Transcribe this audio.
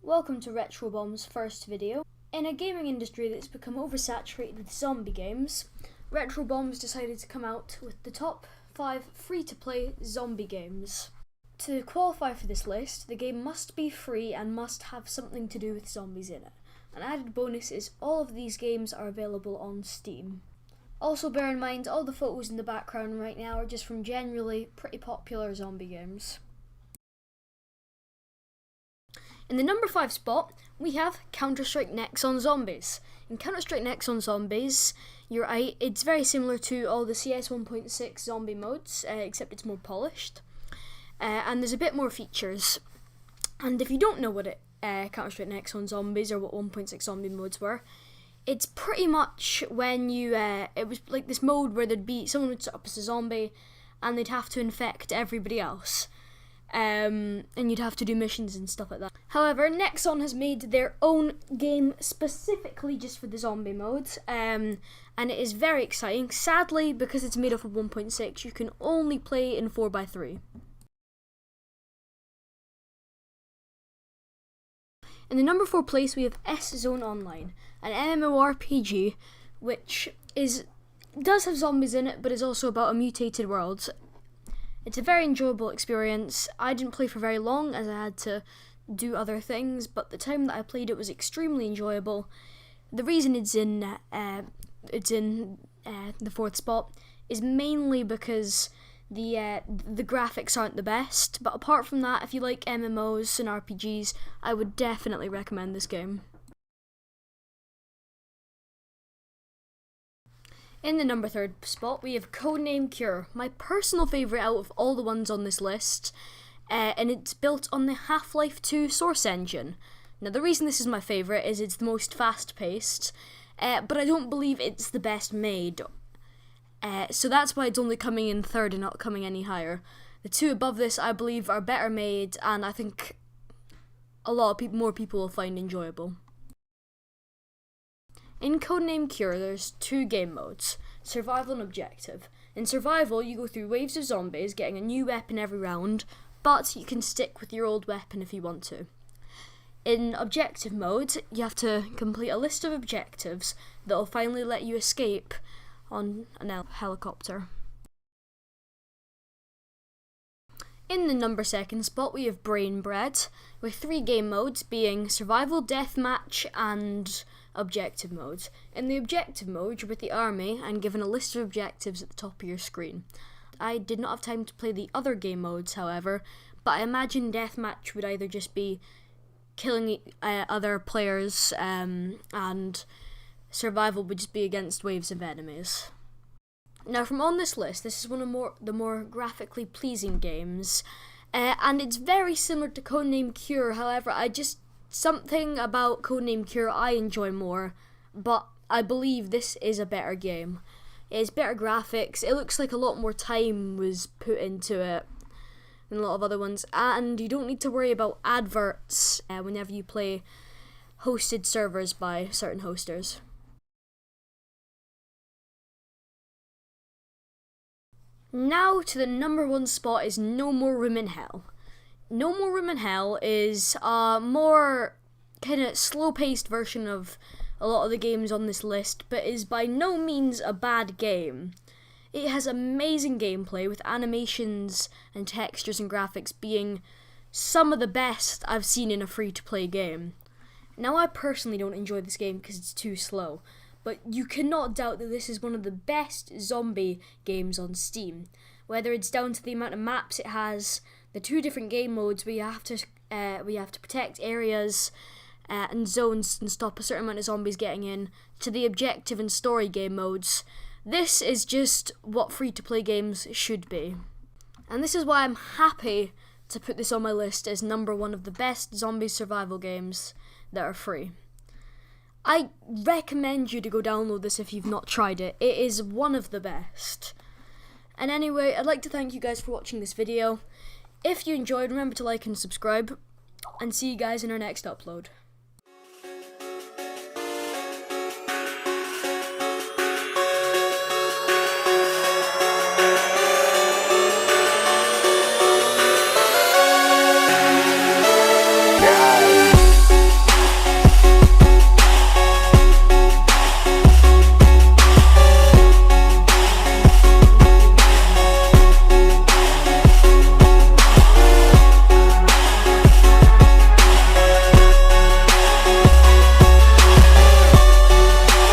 Welcome to Retrobomb's first video. In a gaming industry that's become oversaturated with zombie games, Retrobomb's decided to come out with the top 5 free-to-play zombie games. To qualify for this list, the game must be free and must have something to do with zombies in it. An added bonus is all of these games are available on Steam. Also bear in mind, all the photos in the background right now are just from generally pretty popular zombie games. In the number 5 spot, we have Counter-Strike Nexon Zombies. In Counter-Strike Nexon Zombies, it's very similar to all the CS 1.6 zombie modes, except it's more polished. And there's a bit more features. And if you don't know what Counter-Strike Nexon Zombies or what 1.6 zombie modes were, it's pretty much when it was like this mode where someone would set up as a zombie and they'd have to infect everybody else. And you'd have to do missions and stuff like that. However, Nexon has made their own game specifically just for the zombie mode, and it is very exciting. Sadly, because it's made up of 1.6, you can only play in 4x3. In the number 4 place, we have Sazone Online, an MMORPG which does have zombies in it, but is also about a mutated world. It's a very enjoyable experience. I didn't play for very long as I had to do other things, but the time that I played it was extremely enjoyable. The reason it's in the 4th spot is mainly because the graphics aren't the best, but apart from that, if you like MMOs and RPGs, I would definitely recommend this game. In the number 3 spot, we have Codename Cure, my personal favourite out of all the ones on this list, and it's built on the Half-Life 2 source engine. Now, the reason this is my favourite is it's the most fast-paced, but I don't believe it's the best made, so that's why it's only coming in 3rd and not coming any higher. The two above this, I believe, are better made, and I think a lot of more people will find enjoyable. In Codename Cure, there's 2 game modes, Survival and Objective. In Survival, you go through waves of zombies, getting a new weapon every round, but you can stick with your old weapon if you want to. In Objective mode, you have to complete a list of objectives that will finally let you escape on a helicopter. In the number 2 spot, we have Brain Bread, with 3 game modes being Survival, Deathmatch, and Objective mode. In the Objective mode, you're with the army and given a list of objectives at the top of your screen. I did not have time to play the other game modes, however, but I imagine Deathmatch would either just be killing other players, and Survival would just be against waves of enemies. Now, from on this list, this is one of the more graphically pleasing games, and it's very similar to Codename Cure. However, something about Codename Cure I enjoy more, but I believe this is a better game. It has better graphics, it looks like a lot more time was put into it than a lot of other ones, and you don't need to worry about adverts whenever you play hosted servers by certain hosters. Now to the number 1 spot is No More Room in Hell. No More Room in Hell is a more kind of slow-paced version of a lot of the games on this list, but is by no means a bad game. It has amazing gameplay with animations and textures and graphics being some of the best I've seen in a free-to-play game. Now, I personally don't enjoy this game because it's too slow, but you cannot doubt that this is one of the best zombie games on Steam. Whether it's down to the amount of maps it has, the 2 different game modes where you have to protect areas and zones and stop a certain amount of zombies getting in, to the objective and story game modes. This is just what free-to-play games should be. And this is why I'm happy to put this on my list as number 1 of the best zombie survival games that are free. I recommend you to go download this if you've not tried it. It is one of the best. And anyway, I'd like to thank you guys for watching this video. If you enjoyed, remember to like and subscribe, and see you guys in our next upload.